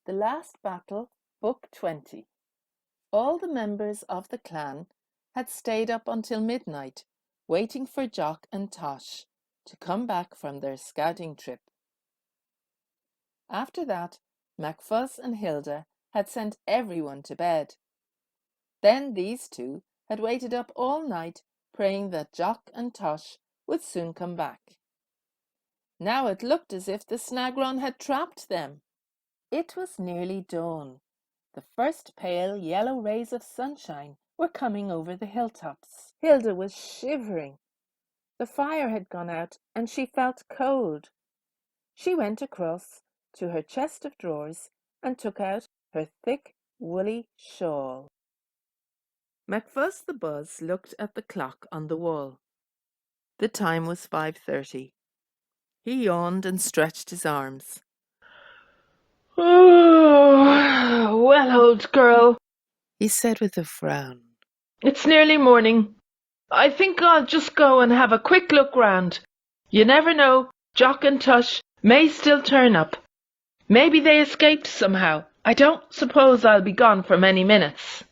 The Last Battle, Book 20. All the members of the clan had stayed up until midnight, waiting for Jock and Tosh to come back from their scouting trip. After that, MacFuzz and Hilda had sent everyone to bed. Then these two had waited up all night, praying that Jock and Tosh would soon come back. Now it looked as if the Snagron had trapped them. It was nearly dawn. The first pale yellow rays of sunshine were coming over the hilltops. Hilda was shivering. The fire had gone out and she felt cold. She went across to her chest of drawers and took out her thick, woolly shawl. MacFuzz the Buzz looked at the clock on the wall. The time was 5:30. He yawned and stretched his arms. "Oh, well, old girl," he said with a frown. "it's nearly morning. I think I'll just go and have a quick look round. You never know, Jock and Tush may still turn up. Maybe they escaped somehow. I don't suppose I'll be gone for many minutes."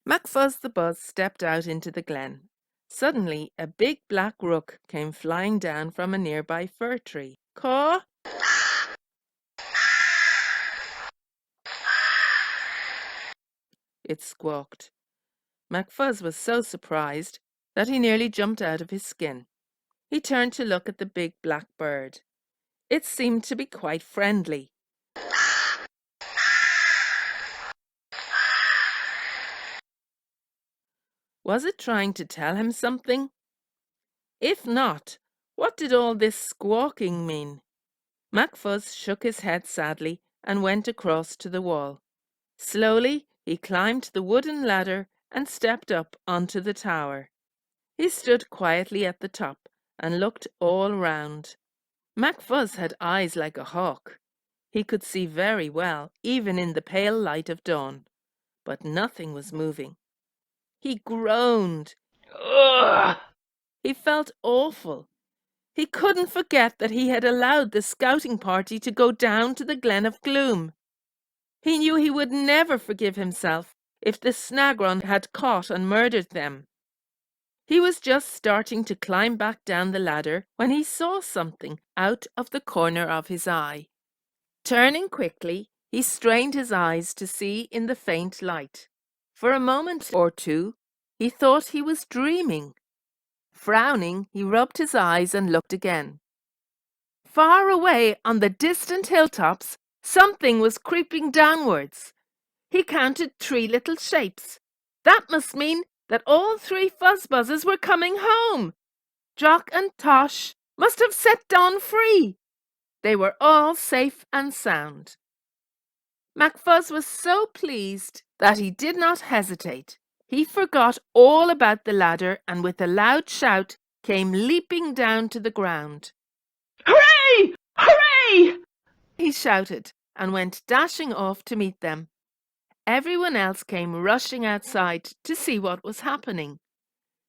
MacFuzz the Buzz stepped out into the glen. Suddenly, a big black rook came flying down from a nearby fir tree. "Caw!" it squawked. MacFuzz was so surprised that he nearly jumped out of his skin. He turned to look at the big black bird. It seemed to be quite friendly. Was it trying to tell him something? If not, what did all this squawking mean? MacFuzz shook his head sadly and went across to the wall. Slowly he climbed the wooden ladder and stepped up onto the tower. He stood quietly at the top and looked all round. MacFuzz had eyes like a hawk. He could see very well, even in the pale light of dawn, but nothing was moving. He groaned. Ugh! He felt awful. He couldn't forget that he had allowed the scouting party to go down to the Glen of Gloom. He knew he would never forgive himself if the Snagron had caught and murdered them. He was just starting to climb back down the ladder when he saw something out of the corner of his eye. Turning quickly, he strained his eyes to see in the faint light. For a moment or two, he thought he was dreaming. Frowning, he rubbed his eyes and looked again. Far away on the distant hilltops, something was creeping downwards. He counted 3 little shapes. That must mean that all 3 fuzzbuzzes were coming home. Jock and Tosh must have set Don free. They were all safe and sound. MacFuzz was so pleased that he did not hesitate. He forgot all about the ladder and with a loud shout came leaping down to the ground. "Hooray! Hooray!" he shouted and went dashing off to meet them. Everyone else came rushing outside to see what was happening.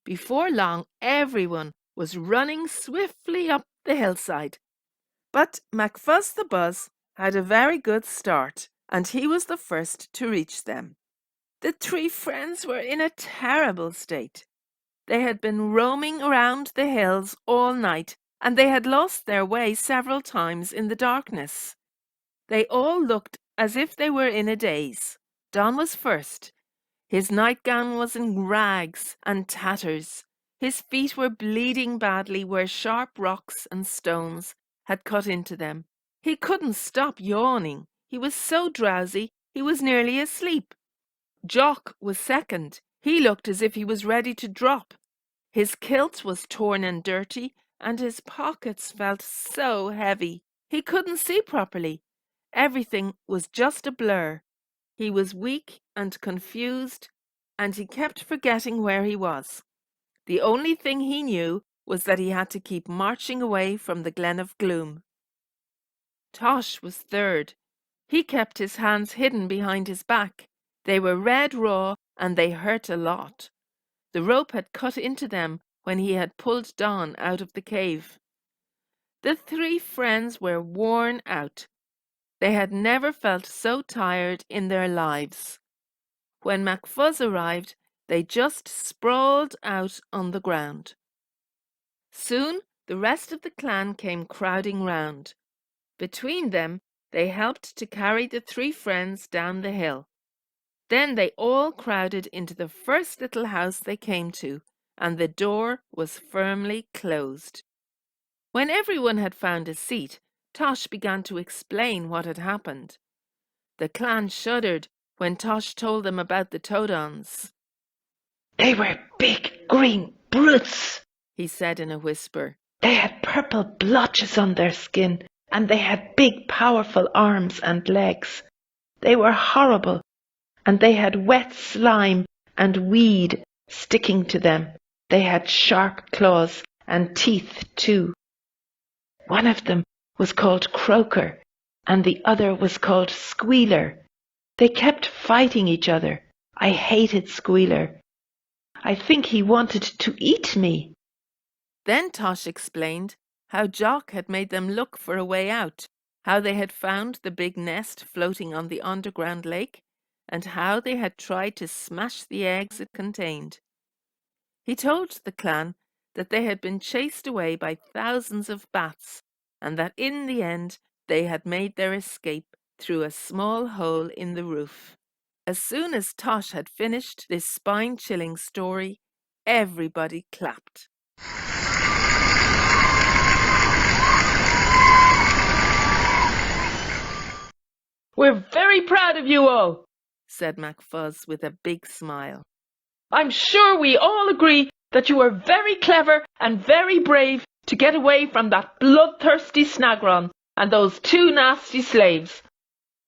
Before long, everyone was running swiftly up the hillside. But MacFuzz the Buzz had a very good start, and he was the first to reach them. The 3 friends were in a terrible state. They had been roaming around the hills all night, and they had lost their way several times in the darkness. They all looked as if they were in a daze. Don was first. His nightgown was in rags and tatters. His feet were bleeding badly where sharp rocks and stones had cut into them. He couldn't stop yawning. He was so drowsy he was nearly asleep. Jock was second. He looked as if he was ready to drop. His kilt was torn and dirty, and his pockets felt so heavy. He couldn't see properly. Everything was just a blur. He was weak and confused, and he kept forgetting where he was. The only thing he knew was that he had to keep marching away from the Glen of Gloom. Tosh was third. He kept his hands hidden behind his back. They were red raw and they hurt a lot. The rope had cut into them when he had pulled Don out of the cave. The 3 friends were worn out. They had never felt so tired in their lives. When MacFuzz arrived, they just sprawled out on the ground. Soon the rest of the clan came crowding round. Between them, they helped to carry the three friends down the hill. Then they all crowded into the first little house they came to, and the door was firmly closed. When everyone had found a seat, Tosh began to explain what had happened. The clan shuddered when Tosh told them about the Todons. They were big green brutes, he said in a whisper. They had purple blotches on their skin, and they had big powerful arms and legs. They were horrible, and they had wet slime and weed sticking to them. They had sharp claws and teeth too. One of them was called Croaker, and the other was called Squealer. They kept fighting each other. I hated Squealer. I think he wanted to eat me. Then Tosh explained how Jock had made them look for a way out, how they had found the big nest floating on the underground lake, and how they had tried to smash the eggs it contained. He told the clan that they had been chased away by thousands of bats, and that in the end they had made their escape through a small hole in the roof. As soon as Tosh had finished this spine-chilling story, everybody clapped. We're very proud of you all, said MacFuzz with a big smile. I'm sure we all agree that you were very clever and very brave to get away from that bloodthirsty Snagron and those two nasty slaves.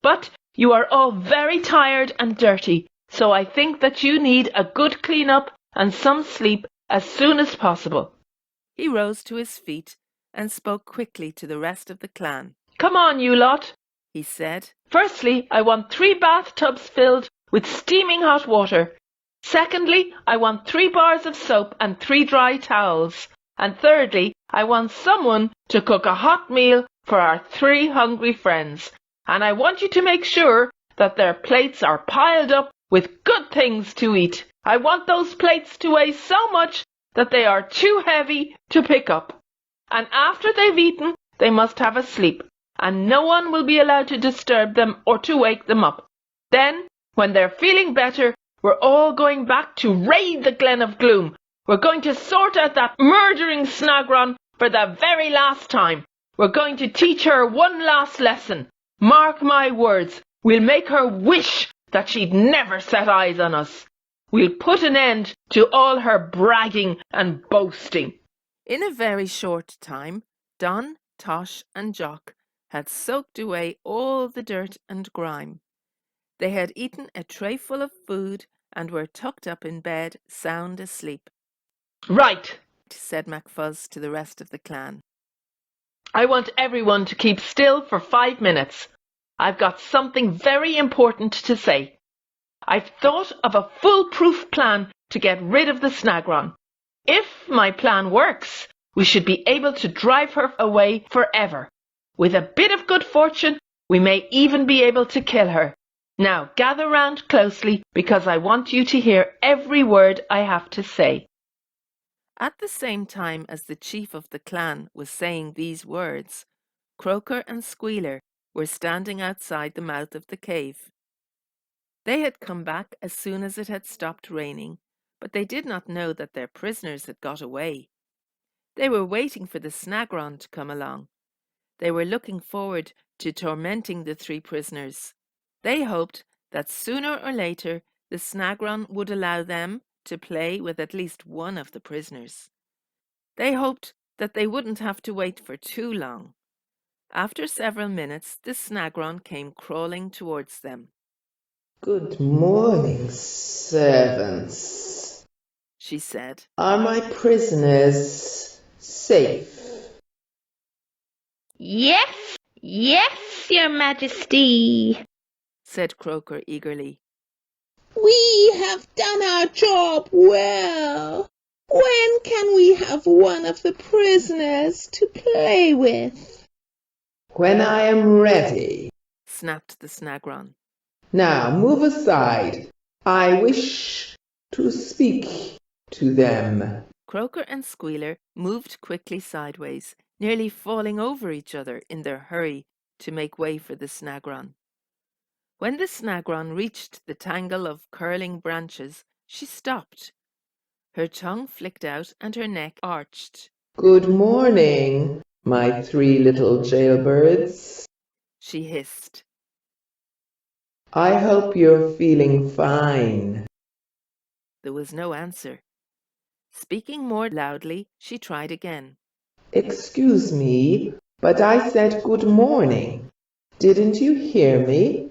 But you are all very tired and dirty, so I think that you need a good clean-up and some sleep as soon as possible. He rose to his feet and spoke quickly to the rest of the clan. Come on, you lot, he said. Firstly, I want 3 bathtubs filled with steaming hot water. Secondly, I want 3 bars of soap and 3 dry towels. And thirdly, I want someone to cook a hot meal for our 3 hungry friends. And I want you to make sure that their plates are piled up with good things to eat. I want those plates to weigh so much that they are too heavy to pick up. And after they've eaten, they must have a sleep, and no one will be allowed to disturb them or to wake them up. Then, when they're feeling better, we're all going back to raid the Glen of Gloom. We're going to sort out that murdering Snagron for the very last time. We're going to teach her one last lesson. Mark my words, we'll make her wish that she'd never set eyes on us. We'll put an end to all her bragging and boasting. In a very short time, Don, Tosh and Jock had soaked away all the dirt and grime. They had eaten a trayful of food and were tucked up in bed, sound asleep. Right, said MacFuzz to the rest of the clan. I want everyone to keep still for 5 minutes. I've got something very important to say. I've thought of a foolproof plan to get rid of the Snagron. If my plan works, we should be able to drive her away forever. With a bit of good fortune, we may even be able to kill her. Now gather round closely, because I want you to hear every word I have to say. At the same time as the chief of the clan was saying these words, Croaker and Squealer were standing outside the mouth of the cave. They had come back as soon as it had stopped raining, but they did not know that their prisoners had got away. They were waiting for the Snagron to come along. They were looking forward to tormenting the 3 prisoners. They hoped that sooner or later the Snagron would allow them to play with at least one of the prisoners. They hoped that they wouldn't have to wait for too long. After several minutes, the Snagron came crawling towards them. Good morning, servants, she said. Are my prisoners safe? Yes, your Majesty, said Croaker eagerly. We have done our job well. When can we have one of the prisoners to play with? When I am ready, snapped the Snagron. Now move aside. I wish to speak to them. Croaker and Squealer moved quickly sideways, nearly falling over each other in their hurry to make way for the Snagron. When the Snagron reached the tangle of curling branches, she stopped. Her tongue flicked out and her neck arched. Good morning, my three little jailbirds. She hissed. I hope you're feeling fine. There was no answer. Speaking more loudly, she tried again. Excuse me, but I said good morning. Didn't you hear me?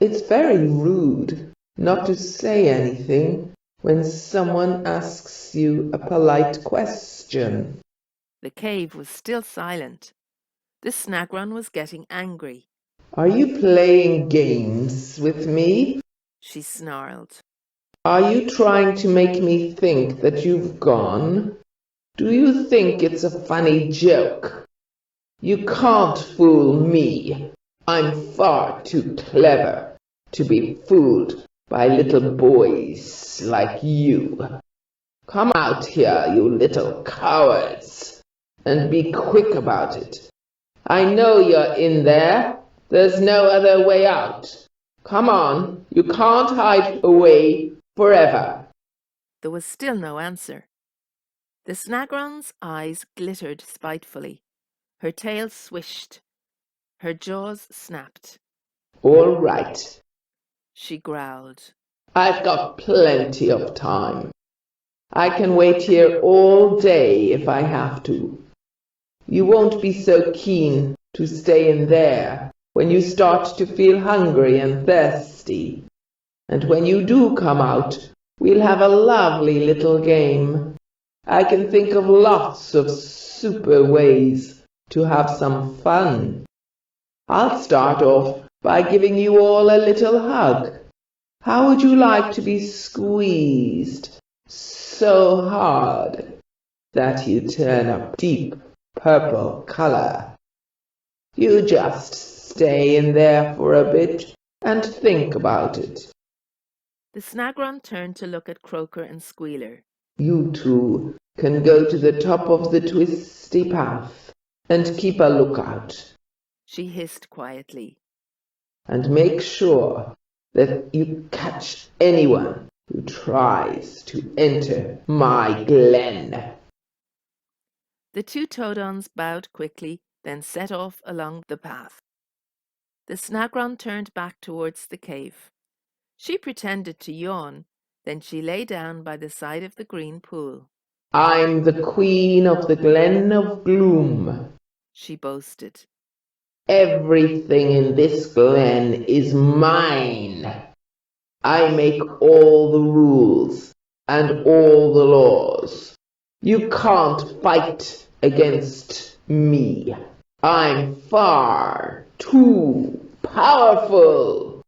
It's very rude not to say anything when someone asks you a polite question. The cave was still silent. The Snagron was getting angry. Are you playing games with me? She snarled. Are you trying to make me think that you've gone? Do you think it's a funny joke? You can't fool me. I'm far too clever to be fooled by little boys like you. Come out here, you little cowards, and be quick about it. I know you're in there. There's no other way out. Come on, you can't hide away forever. There was still no answer. The Snagron's eyes glittered spitefully. Her tail swished. Her jaws snapped. All right, She growled. I've got plenty of time. I can wait here all day if I have to. You won't be so keen to stay in there when you start to feel hungry and thirsty. And when you do come out, we'll have a lovely little game. I can think of lots of super ways to have some fun. I'll start off by giving you all a little hug. How would you like to be squeezed so hard that you turn a deep purple color? You just stay in there for a bit and think about it. The Snagron turned to look at Croaker and Squealer. You two can go to the top of the twisty path and keep a lookout. She hissed quietly. And make sure that you catch anyone who tries to enter my glen. The two Toadons bowed quickly, then set off along the path. The Snagron turned back towards the cave. She pretended to yawn, then she lay down by the side of the green pool. I'm the queen of the Glen of Gloom. She boasted. Everything in this glen is mine. I make all the rules and all the laws. You can't fight against me. I'm far too powerful.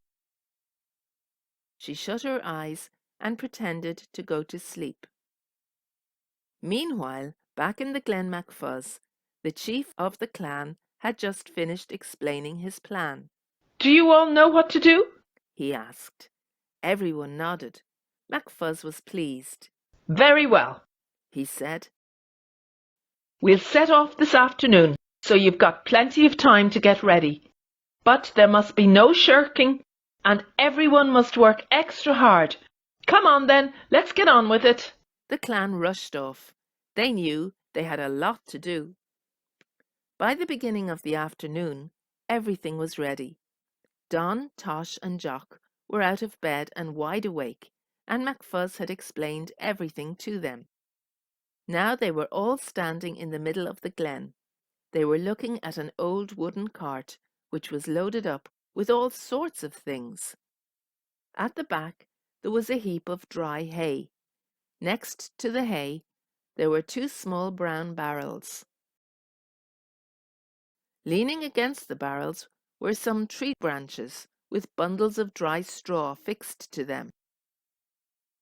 She shut her eyes and pretended to go to sleep. Meanwhile, back in the Glen MacFuzz, the chief of the clan had just finished explaining his plan. Do you all know what to do? He asked. Everyone nodded. MacFuzz was pleased. Very well. He said. We'll set off this afternoon, so you've got plenty of time to get ready. But there must be no shirking, and everyone must work extra hard. Come on then, let's get on with it. The clan rushed off. They knew they had a lot to do. By the beginning of the afternoon, everything was ready. Don, Tosh and Jock were out of bed and wide awake, and MacFuzz had explained everything to them. Now they were all standing in the middle of the glen. They were looking at an old wooden cart, which was loaded up with all sorts of things. At the back there was a heap of dry hay. Next to the hay there were two small brown barrels. Leaning against the barrels were some tree branches with bundles of dry straw fixed to them.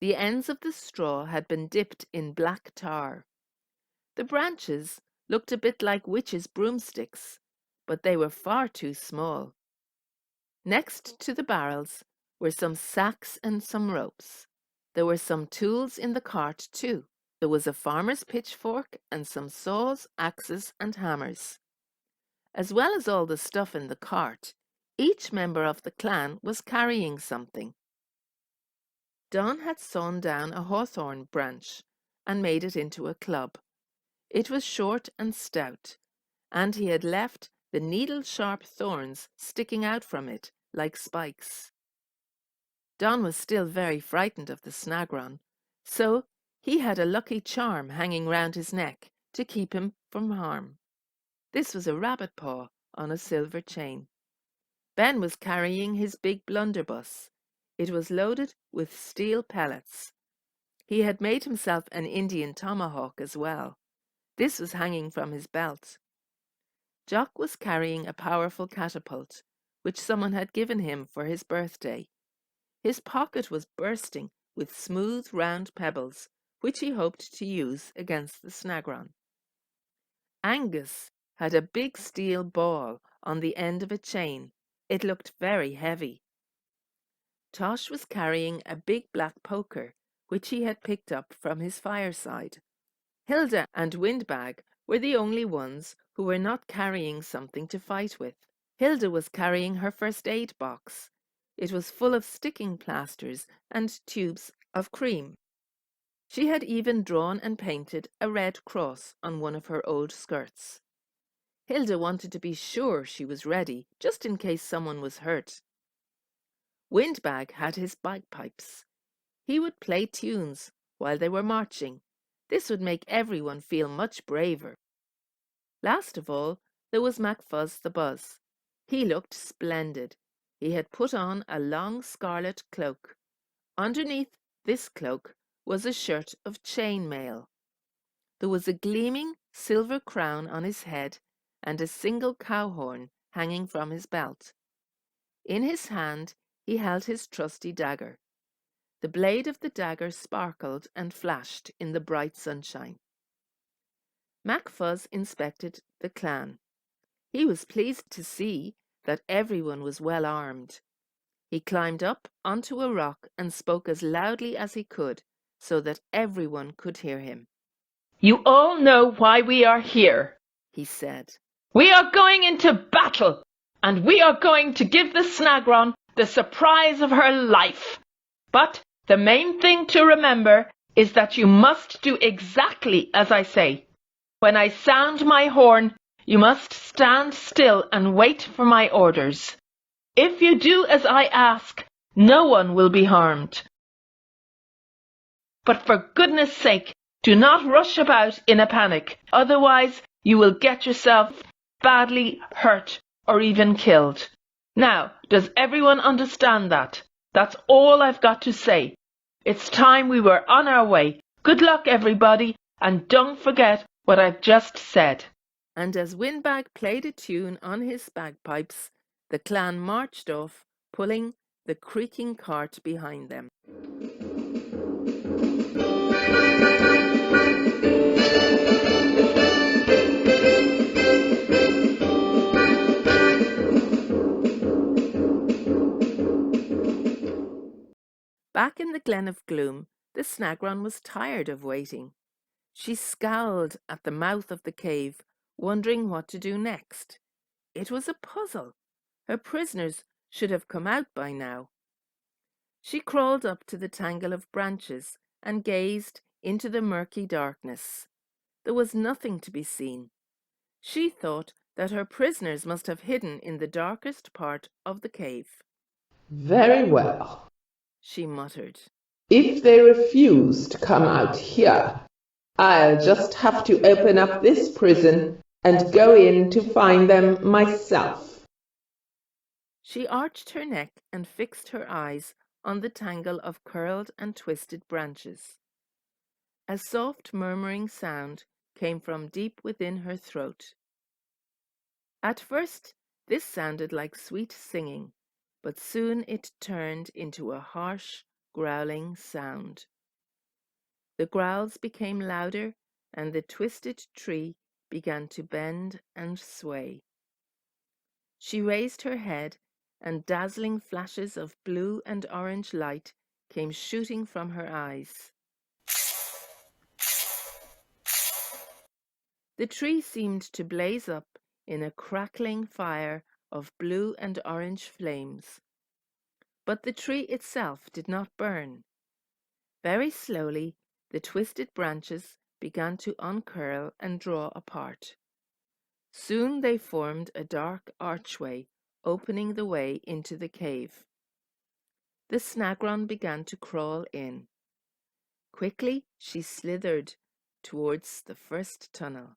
The ends of the straw had been dipped in black tar. The branches looked a bit like witches' broomsticks, but they were far too small. Next to the barrels were some sacks and some ropes. There were some tools in the cart too. There was a farmer's pitchfork and some saws, axes and hammers. As well as all the stuff in the cart, each member of the clan was carrying something. Don had sawn down a hawthorn branch and made it into a club. It was short and stout, and he had left the needle-sharp thorns sticking out from it like spikes. Don was still very frightened of the Snagron, so he had a lucky charm hanging round his neck to keep him from harm. This was a rabbit paw on a silver chain. Ben was carrying his big blunderbuss. It was loaded with steel pellets. He had made himself an Indian tomahawk as well. This was hanging from his belt. Jock was carrying a powerful catapult, which someone had given him for his birthday. His pocket was bursting with smooth, round pebbles, which he hoped to use against the Snagron. Angus had a big steel ball on the end of a chain. It looked very heavy. Tosh was carrying a big black poker, which he had picked up from his fireside. Hilda and Windbag were the only ones who were not carrying something to fight with. Hilda was carrying her first aid box. It was full of sticking plasters and tubes of cream. She had even drawn and painted a red cross on one of her old skirts. Hilda wanted to be sure she was ready, just in case someone was hurt. Windbag had his bagpipes. He would play tunes while they were marching. This would make everyone feel much braver. Last of all, there was fuzzbuzz. He looked splendid. He had put on a long scarlet cloak. Underneath this cloak was a shirt of chain mail. There was a gleaming silver crown on his head and a single cow horn hanging from his belt. In his hand he held his trusty dagger. The blade of the dagger sparkled and flashed in the bright sunshine. Macfuzz inspected the clan. He was pleased to see that everyone was well armed. He climbed up onto a rock and spoke as loudly as he could, so that everyone could hear him. You all know why we are here, he said. We are going into battle, and we are going to give the Snagron the surprise of her life. But the main thing to remember is that you must do exactly as I say. When I sound my horn, you must stand still and wait for my orders. If you do as I ask, no one will be harmed. But for goodness sake, do not rush about in a panic, otherwise you will get yourself badly hurt or even killed. Now, does everyone understand that? That's all I've got to say. It's time we were on our way. Good luck, everybody, and don't forget what I've just said. And as Windbag played a tune on his bagpipes, the clan marched off, pulling the creaking cart behind them. Back in the Glen of Gloom, the Snagron was tired of waiting. She scowled at the mouth of the cave, wondering what to do next. It was a puzzle. Her prisoners should have come out by now. She crawled up to the tangle of branches and gazed into the murky darkness. There was nothing to be seen. She thought that her prisoners must have hidden in the darkest part of the cave. Very well, she muttered. If they refuse to come out here, I'll just have to open up this prison and go in to find them myself. She arched her neck and fixed her eyes on the tangle of curled and twisted branches. A soft murmuring sound came from deep within her throat. At first, this sounded like sweet singing, but soon it turned into a harsh, growling sound. The growls became louder, and the twisted tree began to bend and sway. She raised her head and dazzling flashes of blue and orange light came shooting from her eyes. The tree seemed to blaze up in a crackling fire of blue and orange flames. But the tree itself did not burn. Very slowly, the twisted branches began to uncurl and draw apart. Soon they formed a dark archway, opening the way into the cave. The Snagron began to crawl in. Quickly she slithered towards the first tunnel.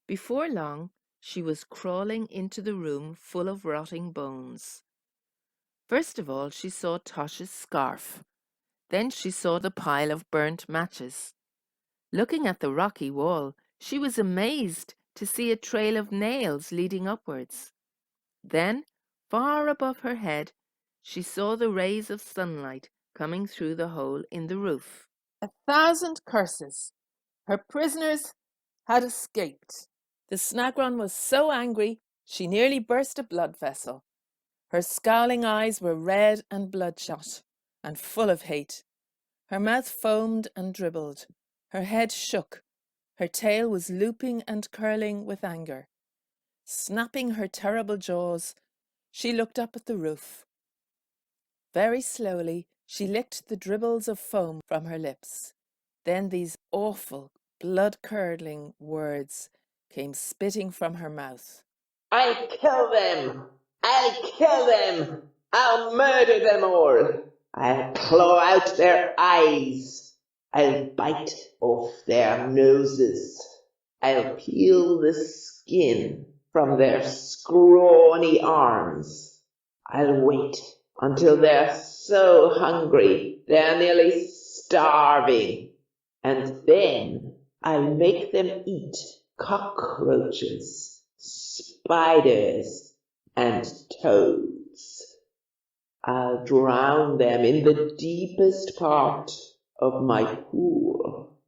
Before long, she was crawling into the room full of rotting bones. First of all, she saw Tosh's scarf. Then she saw the pile of burnt matches. Looking at the rocky wall, she was amazed to see a trail of nails leading upwards. Then, far above her head, she saw the rays of sunlight coming through the hole in the roof. 1,000 curses! Her prisoners had escaped. The Snagron was so angry she nearly burst a blood vessel. Her scowling eyes were red and bloodshot and full of hate. Her mouth foamed and dribbled. Her head shook. Her tail was looping and curling with anger. Snapping her terrible jaws, she looked up at the roof. Very slowly, she licked the dribbles of foam from her lips. Then these awful, blood-curdling words came spitting from her mouth. I'll kill them! I'll kill them! I'll murder them all! I'll claw out their eyes! I'll bite off their noses! I'll peel the skin from their scrawny arms! I'll wait until they're so hungry they're nearly starving, and then I'll make them eat cockroaches, spiders, and toads. I'll drown them in the deepest part of my pool.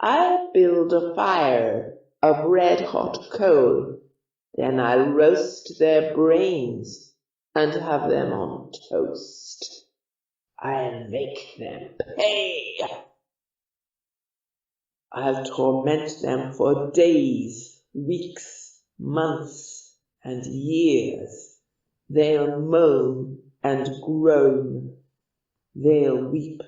I'll build a fire of red-hot coal, then I'll roast their brains and have them on toast. I'll make them pay. I'll torment them for days, weeks, months, and years. They'll moan and groan. They'll weep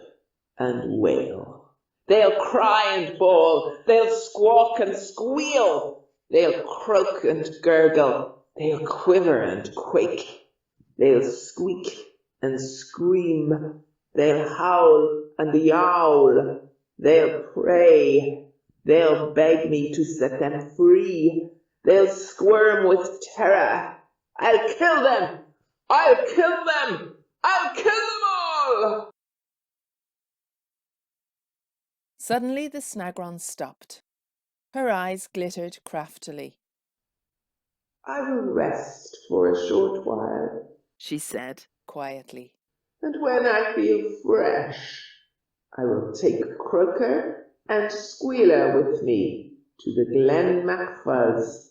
and wail. They'll cry and bawl. They'll squawk and squeal. They'll croak and gurgle. They'll quiver and quake. They'll squeak and scream. They'll howl and yowl. They'll pray. They'll beg me to set them free. They'll squirm with terror. I'll kill them! I'll kill them! I'll kill them all! Suddenly the Snagron stopped. Her eyes glittered craftily. I will rest for a short while, She said quietly. and when I feel fresh, I will take Croaker and Squealer with me to the Glen Macfuzz.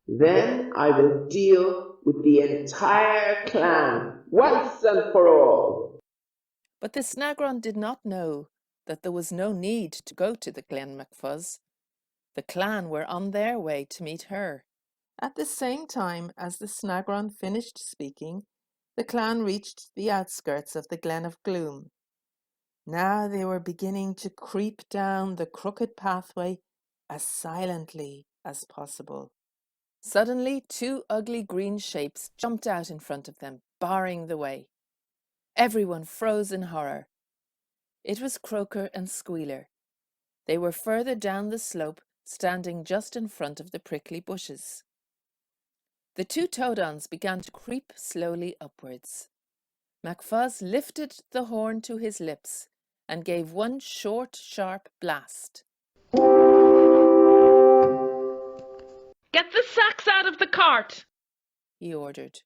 Then I will deal with the entire clan once and for all. But the Snagron did not know that there was no need to go to the Glen Macfuzz. The clan were on their way to meet her. At the same time as the Snagron finished speaking, the clan reached the outskirts of the Glen of Gloom. Now they were beginning to creep down the crooked pathway as silently as possible. Suddenly, 2 ugly green shapes jumped out in front of them, barring the way. Everyone froze in horror. It was Croaker and Squealer. They were further down the slope, standing just in front of the prickly bushes. The 2 Toadons began to creep slowly upwards. Macfuzz lifted the horn to his lips and gave one short, sharp blast. Get the sacks out of the cart! He ordered.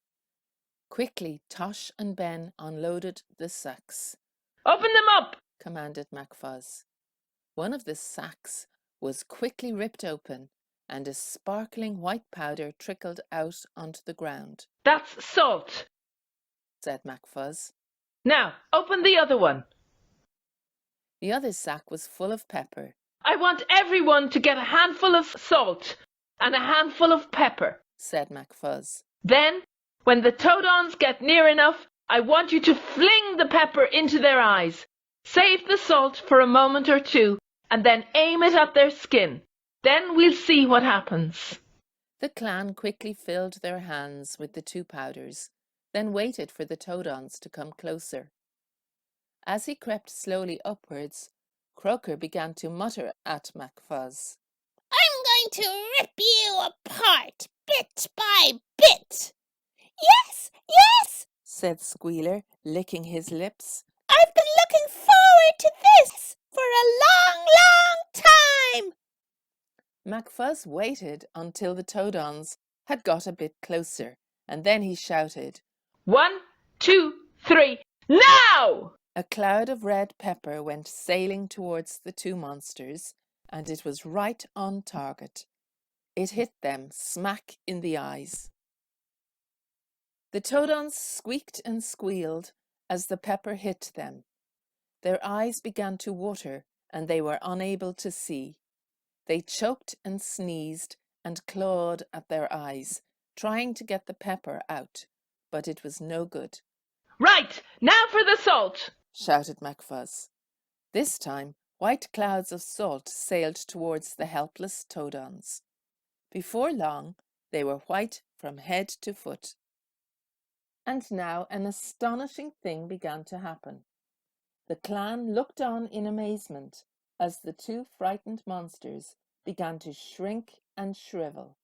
Quickly, Tosh and Ben unloaded the sacks. Open them up! Commanded Macfuzz. One of the sacks was quickly ripped open, and a sparkling white powder trickled out onto the ground. That's salt. said MacFuzz. Now, open the other one. The other sack was full of pepper. I want everyone to get a handful of salt and a handful of pepper, said MacFuzz. Then, when the Toadons get near enough, I want you to fling the pepper into their eyes. Save the salt for a moment or two, and then aim it at their skin. Then we'll see what happens. The clan quickly filled their hands with the 2 powders, then waited for the Toadons to come closer. As he crept slowly upwards, Croaker began to mutter at MacFuzz. I'm going to rip you apart, bit by bit. Yes, yes, said Squealer, licking his lips. I've been looking forward to this for a long, long time. MacFuzz waited until the Toadons had got a bit closer, and then he shouted, 1, 2, 3, now! A cloud of red pepper went sailing towards the 2 monsters, and it was right on target. It hit them smack in the eyes. The Toadons squeaked and squealed as the pepper hit them. Their eyes began to water, and they were unable to see. They choked and sneezed and clawed at their eyes, trying to get the pepper out, but it was no good. Right, now for the salt, shouted MacFuzz. This time, white clouds of salt sailed towards the helpless Toadons. Before long, they were white from head to foot. And now an astonishing thing began to happen. The clan looked on in amazement as the 2 frightened monsters began to shrink and shrivel.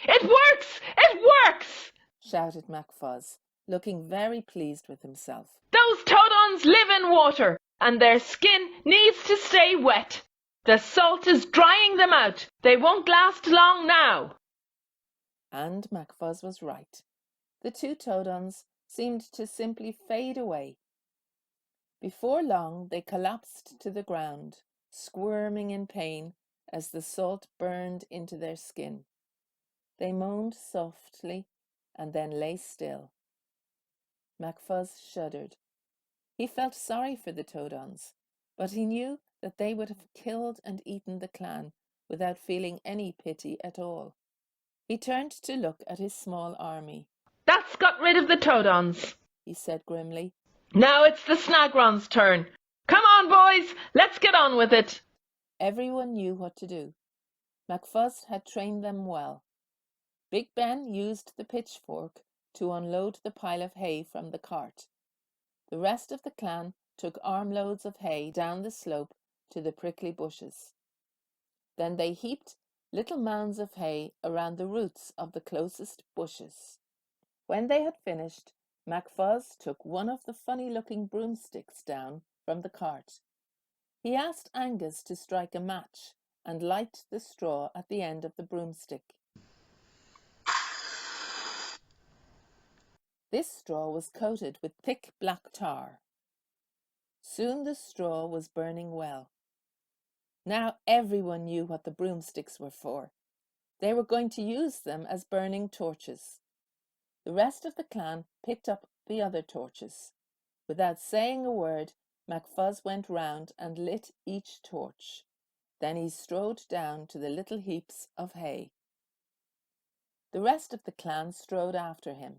It works! It works! shouted MacFuzz, looking very pleased with himself. Those Toadons live in water, and their skin needs to stay wet. The salt is drying them out. They won't last long now. And MacFuzz was right. The 2 Toadons seemed to simply fade away. Before long, they collapsed to the ground, squirming in pain as the salt burned into their skin. They moaned softly and then lay still. MacFuzz shuddered. He felt sorry for the Toadons, but he knew that they would have killed and eaten the clan without feeling any pity at all. He turned to look at his small army. That's got rid of the Toadons, he said grimly. Now it's the Snagron's turn. Come on, boys, let's get on with it. Everyone knew what to do. MacFuzz had trained them well. Big Ben used the pitchfork to unload the pile of hay from the cart. The rest of the clan took armloads of hay down the slope to the prickly bushes. Then they heaped little mounds of hay around the roots of the closest bushes. When they had finished, MacFuzz took one of the funny-looking broomsticks down from the cart. He asked Angus to strike a match and light the straw at the end of the broomstick. This straw was coated with thick black tar. Soon the straw was burning well. Now everyone knew what the broomsticks were for. They were going to use them as burning torches. The rest of the clan picked up the other torches. Without saying a word, MacFuzz went round and lit each torch. Then he strode down to the little heaps of hay. The rest of the clan strode after him.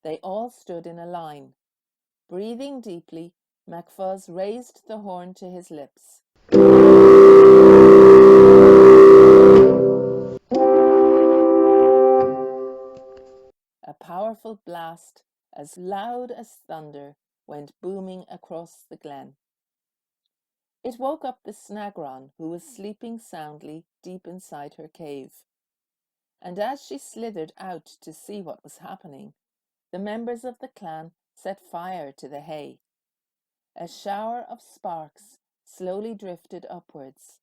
They all stood in a line. Breathing deeply, MacFuzz raised the horn to his lips. A powerful blast, as loud as thunder, went booming across the glen. It woke up the Snagron, who was sleeping soundly deep inside her cave. And as she slithered out to see what was happening, the members of the clan set fire to the hay. A shower of sparks slowly drifted upwards.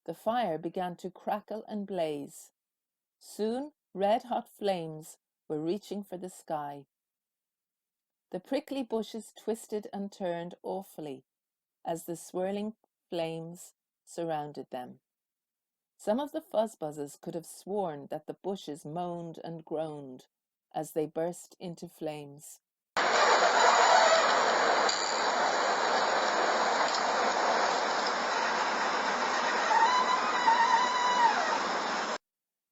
The fire began to crackle and blaze. Soon red-hot flames were reaching for the sky. The prickly bushes twisted and turned awfully as the swirling flames surrounded them. Some of the fuzzbuzzes could have sworn that the bushes moaned and groaned, as they burst into flames.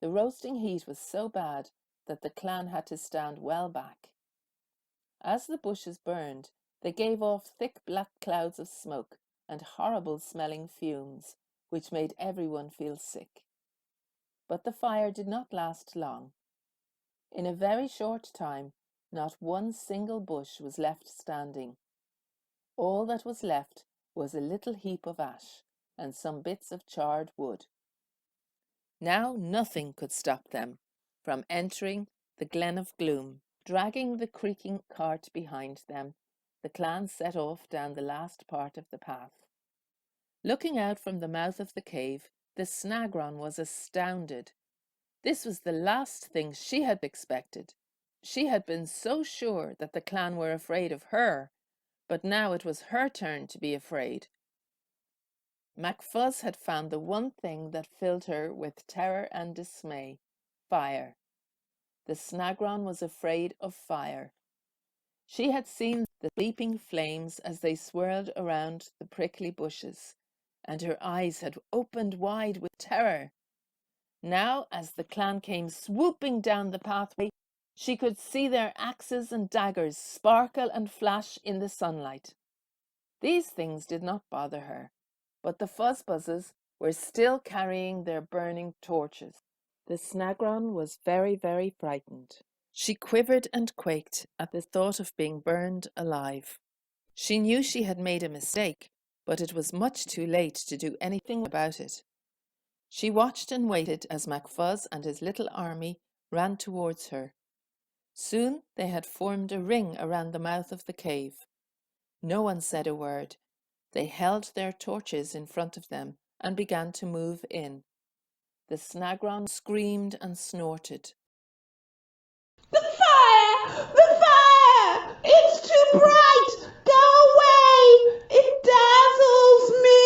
The roasting heat was so bad that the clan had to stand well back. As the bushes burned, they gave off thick black clouds of smoke and horrible-smelling fumes, which made everyone feel sick. But the fire did not last long. In a very short time, not one single bush was left standing. All that was left was a little heap of ash and some bits of charred wood. Now nothing could stop them from entering the Glen of Gloom. Dragging the creaking cart behind them, the clan set off down the last part of the path. Looking out from the mouth of the cave, the Snagron was astounded. This was the last thing she had expected. She had been so sure that the clan were afraid of her, but now it was her turn to be afraid. MacFuzz had found the one thing that filled her with terror and dismay: fire. The Snagron was afraid of fire. She had seen the leaping flames as they swirled around the prickly bushes, and her eyes had opened wide with terror. Now, as the clan came swooping down the pathway, she could see their axes and daggers sparkle and flash in the sunlight. These things did not bother her, but the fuzzbuzzes were still carrying their burning torches. The Snagron was very, very frightened. She quivered and quaked at the thought of being burned alive. She knew she had made a mistake, but it was much too late to do anything about it. She watched and waited as MacFuzz and his little army ran towards her. Soon they had formed a ring around the mouth of the cave. No one said a word. They held their torches in front of them and began to move in. The Snagron screamed and snorted. The fire! The fire! It's too bright! Go away! It dazzles me!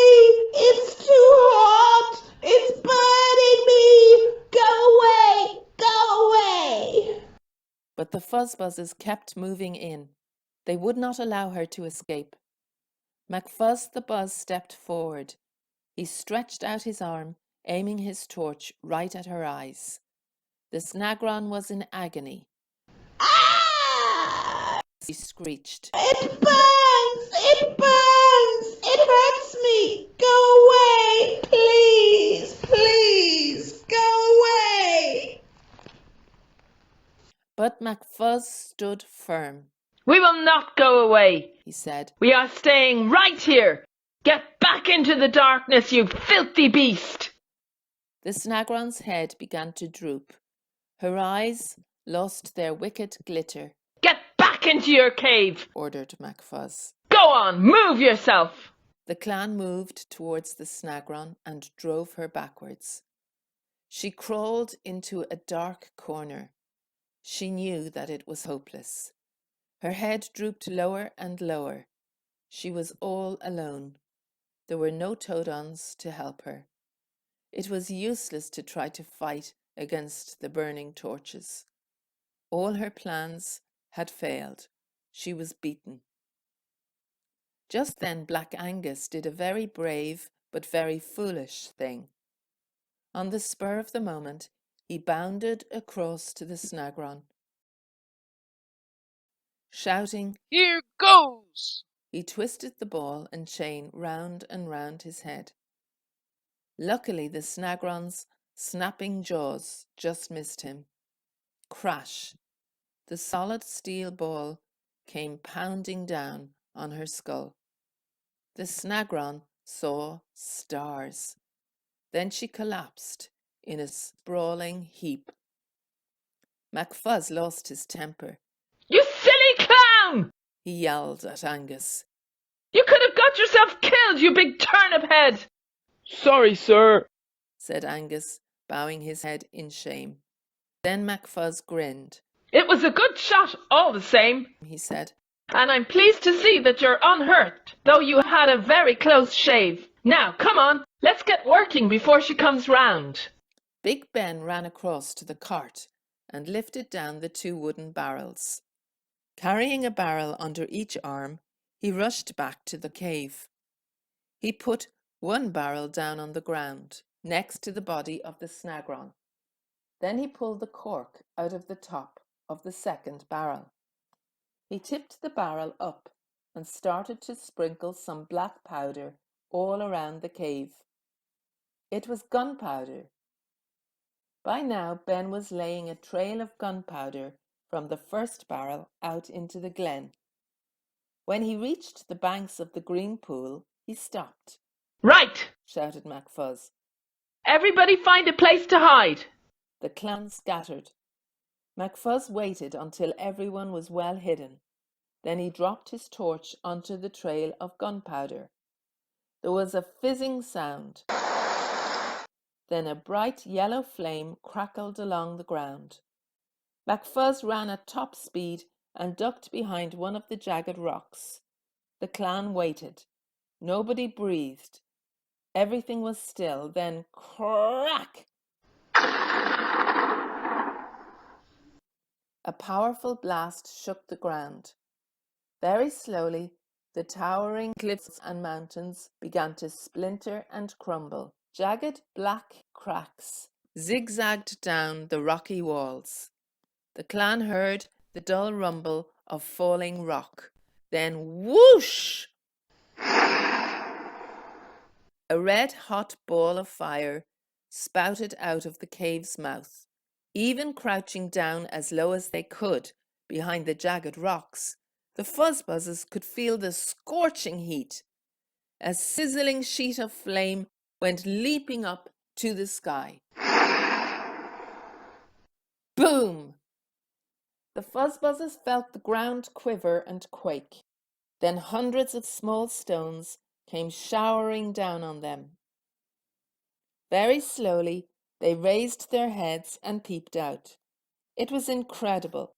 It's too hot! It's burning me! Go away! Go away! But the fuzzbuzzes kept moving in. They would not allow her to escape. MacFuzz the Buzz stepped forward. He stretched out his arm, aiming his torch right at her eyes. The Snagron was in agony. Ah! He screeched. It burns! It burns! It hurts me! Go away! Please! Please! Go away! But MacFuzz stood firm. We will not go away, He said. We are staying right here. Get back into the darkness, you filthy beast. The Snagron's head began to droop. Her eyes lost their wicked glitter. Get back into your cave, Ordered MacFuzz. Go on, move yourself. The clan moved towards the Snagron and drove her backwards. She crawled into a dark corner. She knew that it was hopeless. Her head drooped lower and lower. She was all alone. There were no Toadons to help her. It was useless to try to fight against the burning torches. All her plans had failed. She was beaten. Just then Black Angus did a very brave but very foolish thing. On the spur of the moment, he bounded across to the Snagron. Shouting, "Here goes!" he twisted the ball and chain round and round his head. Luckily, the Snagron's snapping jaws just missed him. Crash! The solid steel ball came pounding down on her skull. The Snagron saw stars. Then she collapsed in a sprawling heap. MacFuzz lost his temper. You silly clown! He yelled at Angus. You could have got yourself killed, you big turnip head. Sorry, sir, said Angus, bowing his head in shame. Then MacFuzz grinned. It was a good shot all the same, He said. and I'm pleased to see that you're unhurt, though you had a very close shave. Now, come on, let's get working before she comes round. Big Ben ran across to the cart and lifted down the 2 wooden barrels. Carrying a barrel under each arm, he rushed back to the cave. He put 1 barrel down on the ground, next to the body of the Snagron. Then he pulled the cork out of the top of the 2nd barrel. He tipped the barrel up and started to sprinkle some black powder all around the cave. It was gunpowder. By now Ben was laying a trail of gunpowder from the 1st barrel out into the glen. When he reached the banks of the green pool, he stopped. Right! Shouted MacFuzz. Everybody find a place to hide. The clan scattered. MacFuzz waited until everyone was well hidden. Then he dropped his torch onto the trail of gunpowder. There was a fizzing sound. Then a bright yellow flame crackled along the ground. MacFuzz ran at top speed and ducked behind one of the jagged rocks. The clan waited. Nobody breathed. Everything was still. Then crack! A powerful blast shook the ground. Very slowly, the towering cliffs and mountains began to splinter and crumble. Jagged black cracks zigzagged down the rocky walls. The clan heard the dull rumble of falling rock. Then whoosh! A red-hot ball of fire spouted out of the cave's mouth. Even crouching down as low as they could behind the jagged rocks, the fuzzbuzzes could feel the scorching heat. A sizzling sheet of flame went leaping up to the sky. Boom! The fuzzbuzzes felt the ground quiver and quake. Then hundreds of small stones came showering down on them. Very slowly, they raised their heads and peeped out. It was incredible.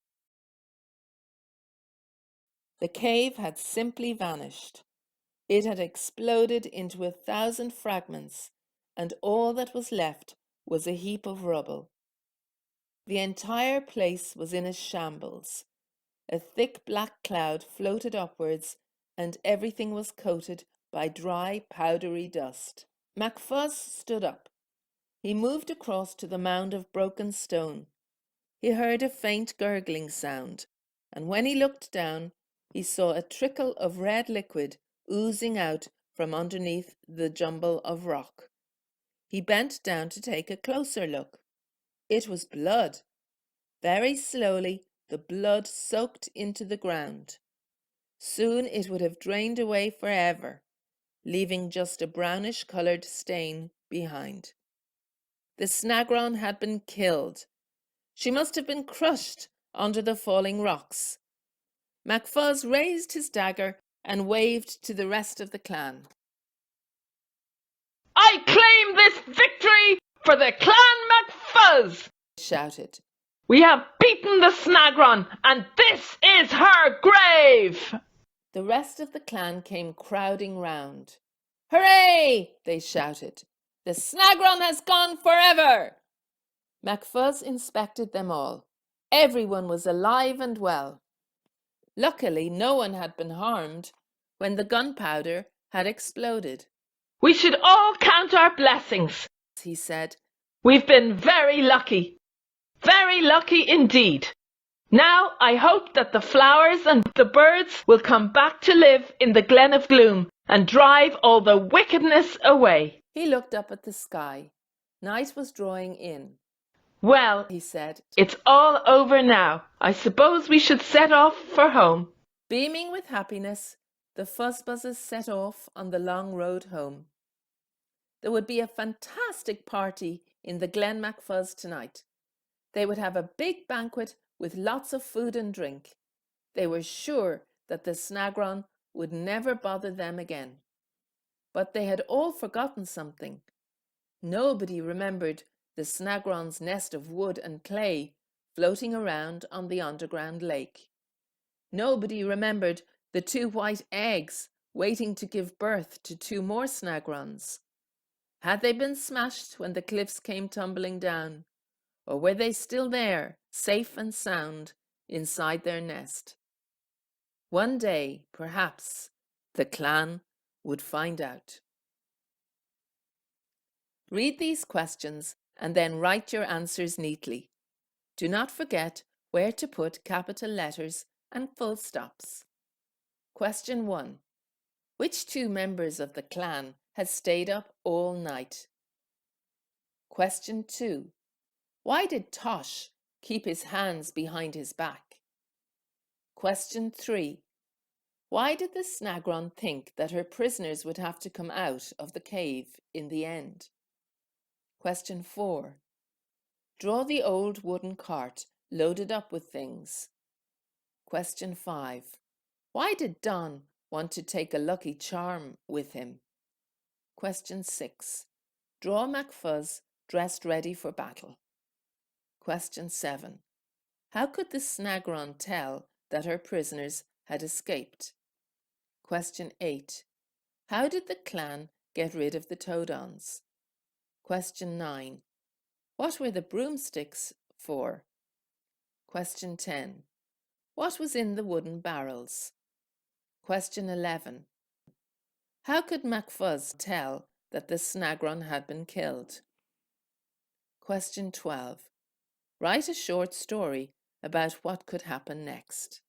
The cave had simply vanished. It had exploded into 1,000 fragments, and all that was left was a heap of rubble. The entire place was in a shambles. A thick black cloud floated upwards, and everything was coated by dry, powdery dust. MacFuzz stood up. He moved across to the mound of broken stone. He heard a faint gurgling sound, and when he looked down, he saw a trickle of red liquid oozing out from underneath the jumble of rock. He bent down to take a closer look. It was blood. Very slowly, the blood soaked into the ground. Soon it would have drained away forever, leaving just a brownish-coloured stain behind. The Snagron had been killed. She must have been crushed under the falling rocks. MacFuzz raised his dagger and waved to the rest of the clan. I claim this victory for the clan MacFuzz! He shouted. We have beaten the Snagron, and this is her grave! The rest of the clan came crowding round. Hooray! They shouted. The Snagron has gone forever! MacFuzz inspected them all. Everyone was alive and well. Luckily, no one had been harmed when the gunpowder had exploded. We should all count our blessings, he said. We've been very lucky indeed. Now I hope that the flowers and the birds will come back to live in the Glen of Gloom and drive all the wickedness away. He looked up at the sky. Night was drawing in. Well, he said, it's all over now. I suppose we should set off for home. Beaming with happiness, the fuzzbuzzes set off on the long road home. There would be a fantastic party in the Glen MacFuzz tonight. They would have a big banquet with lots of food and drink. They were sure that the Snagron would never bother them again. But they had all forgotten something. Nobody remembered the Snagron's nest of wood and clay floating around on the underground lake. Nobody remembered the 2 white eggs waiting to give birth to 2 more Snagrons. Had they been smashed when the cliffs came tumbling down? Or were they still there, safe and sound inside their nest. One day, perhaps, the clan would find out. Read these questions and then write your answers neatly. Do not forget where to put capital letters and full stops. Question 1. Which two members of the clan had stayed up all night? Question 2. Why did Tosh keep his hands behind his back? Question 3. Why did the Snagron think that her prisoners would have to come out of the cave in the end? Question 4. Draw the old wooden cart loaded up with things. Question 5. Why did Don want to take a lucky charm with him? Question 6. Draw MacFuzz dressed ready for battle. Question 7. How could the Snagron tell that her prisoners had escaped? Question 8. How did the clan get rid of the Toadons? Question 9. What were the broomsticks for? Question 10. What was in the wooden barrels? Question 11. How could MacFuzz tell that the Snagron had been killed? Question 12. Write a short story about what could happen next.